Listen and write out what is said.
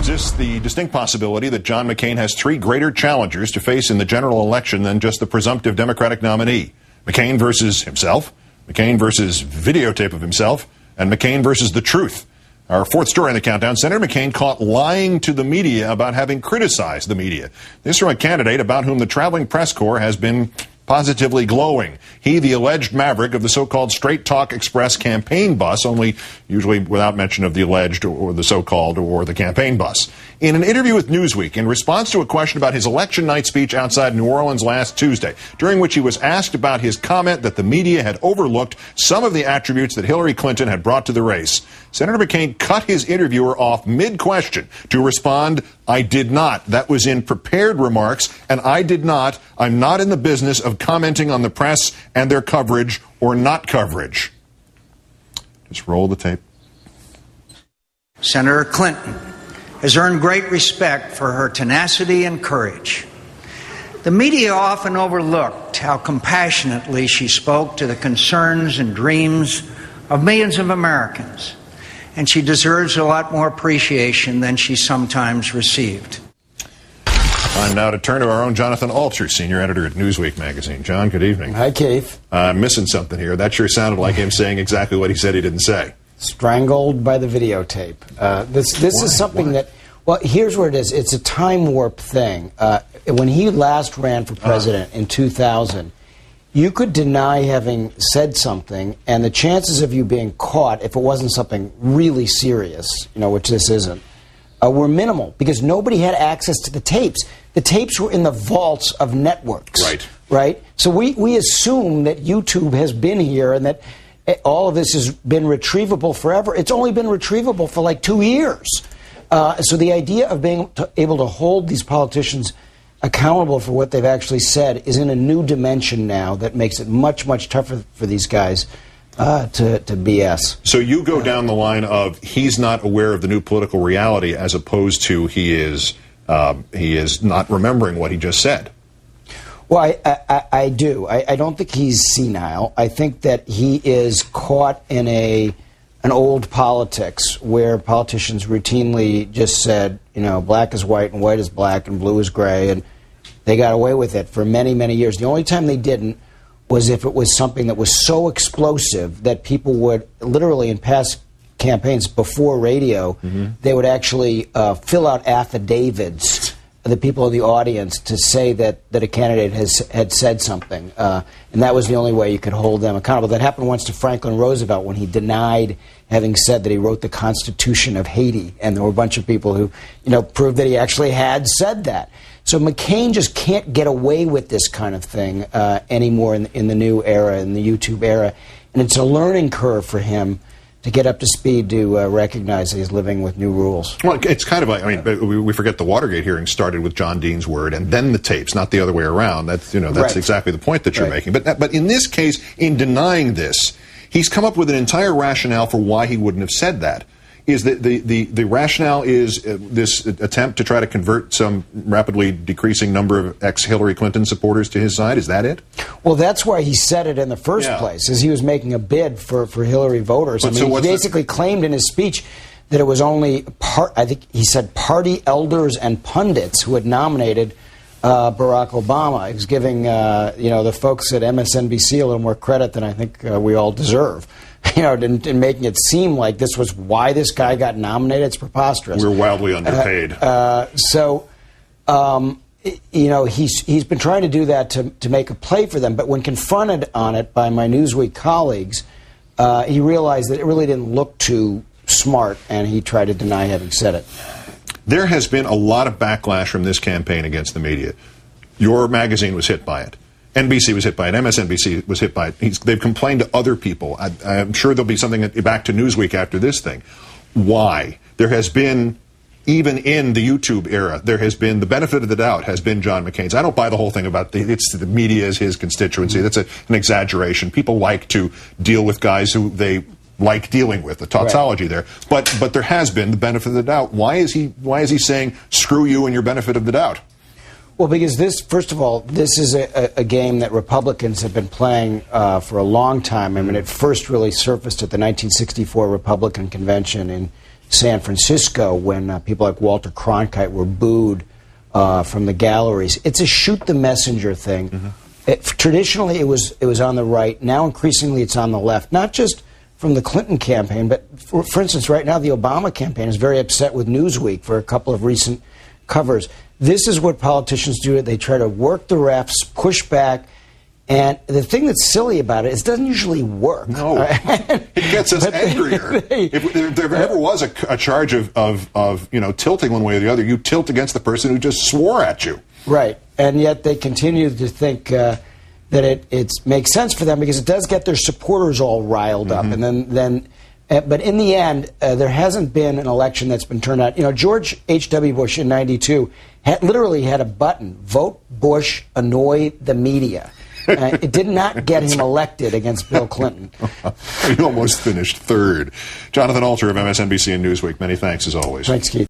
exists the distinct possibility that John McCain has three greater challengers to face in the general election than just the presumptive Democratic nominee. McCain versus himself, McCain versus videotape of himself, and McCain versus the truth. Our fourth story in the countdown, Senator McCain caught lying to the media about having criticized the media. This from a candidate about whom the traveling press corps has been positively glowing. He, the alleged maverick of the so-called Straight Talk Express campaign bus, only usually without mention of the alleged or the so-called or the campaign bus. In an interview with Newsweek, in response to a question about his election night speech outside New Orleans last Tuesday, during which he was asked about his comment that the media had overlooked some of the attributes that Hillary Clinton had brought to the race, Senator McCain cut his interviewer off mid-question to respond, "I did not. That was in prepared remarks, and I did not. I'm not in the business of commenting on the press and their coverage or not coverage." Just roll the tape. Senator Clinton has earned great respect for her tenacity and courage. The media often overlooked how compassionately she spoke to the concerns and dreams of millions of Americans, and she deserves a lot more appreciation than she sometimes received. Time now to turn to our own Jonathan Alter, senior editor at Newsweek magazine. John, good evening. Hi, Keith. I'm missing something here. That sure sounded like him saying exactly what he said he didn't say. Strangled by the videotape. This is something that, well, here's where it is. It's a time warp thing. When he last ran for president in 2000, you could deny having said something, and the chances of you being caught, if it wasn't something really serious, which this isn't, were minimal because nobody had access to the tapes. The tapes were in the vaults of networks. Right? So we assume that YouTube has been here and that all of this has been retrievable forever. It's only been retrievable for like 2 years. So the idea of being able to hold these politicians accountable for what they've actually said is in a new dimension now that makes it much, much tougher for these guys to BS. So you go down the line of he's not aware of the new political reality as opposed to he is not remembering what he just said. Well, I do. I don't think he's senile. I think that he is caught in an old politics where politicians routinely just said, black is white and white is black and blue is gray, and they got away with it for many, many years. The only time they didn't was if it was something that was so explosive that people would literally, in past campaigns before radio, they would actually fill out affidavits, the people in the audience, to say that a candidate had said something. And that was the only way you could hold them accountable. That happened once to Franklin Roosevelt when he denied having said that he wrote the Constitution of Haiti. And there were a bunch of people who, proved that he actually had said that. So McCain just can't get away with this kind of thing anymore in the new era, in the YouTube era. And it's a learning curve for him to get up to speed to recognize that he's living with new rules. Well, it's kind of like, we forget the Watergate hearing started with John Dean's word and then the tapes, not the other way around. That's Right. exactly the point that you're making. But in this case, in denying this, he's come up with an entire rationale for why he wouldn't have said that. Is that the rationale is this attempt to try to convert some rapidly decreasing number of ex-Hillary Clinton supporters to his side? Is that it? Well, that's why he said it in the first place, is he was making a bid for Hillary voters. He basically claimed in his speech that it was only I think he said party elders and pundits who had nominated Barack Obama. He was giving the folks at MSNBC a little more credit than I think we all deserve. In making it seem like this was why this guy got nominated. It's preposterous. We're wildly underpaid. He's been trying to do that to make a play for them. But when confronted on it by my Newsweek colleagues, he realized that it really didn't look too smart, and he tried to deny having said it. There has been a lot of backlash from this campaign against the media. Your magazine was hit by it. NBC was hit by it. MSNBC was hit by it. They've complained to other people. I'm sure there'll be something back to Newsweek after this thing. Why? There has been, even in the YouTube era, there has been the benefit of the doubt has been John McCain's. I don't buy the whole thing about the media is his constituency. That's an exaggeration. People like to deal with guys who they like dealing with, the tautology there. But there has been the benefit of the doubt. Why is he saying screw you and your benefit of the doubt? Well, because first of all, this is a game that Republicans have been playing for a long time. I mean, it first really surfaced at the 1964 Republican Convention in San Francisco when people like Walter Cronkite were booed from the galleries. It's a shoot the messenger thing. Traditionally, it was on the right. Now, increasingly, it's on the left. Not just from the Clinton campaign, but for instance, right now, the Obama campaign is very upset with Newsweek for a couple of recent covers. This is what politicians do. They try to work the refs, push back. And the thing that's silly about it is it doesn't usually work. No, it gets us angrier. If there ever was a charge of tilting one way or the other, you tilt against the person who just swore at you. Right, and yet they continue to think that it makes sense for them because it does get their supporters all riled up, and but in the end, there hasn't been an election that's been turned out. George H.W. Bush in '92 literally had a button: vote Bush, annoy the media. It did not get him elected against Bill Clinton. He almost finished third. Jonathan Alter of MSNBC and Newsweek, many thanks as always. Thanks, Keith.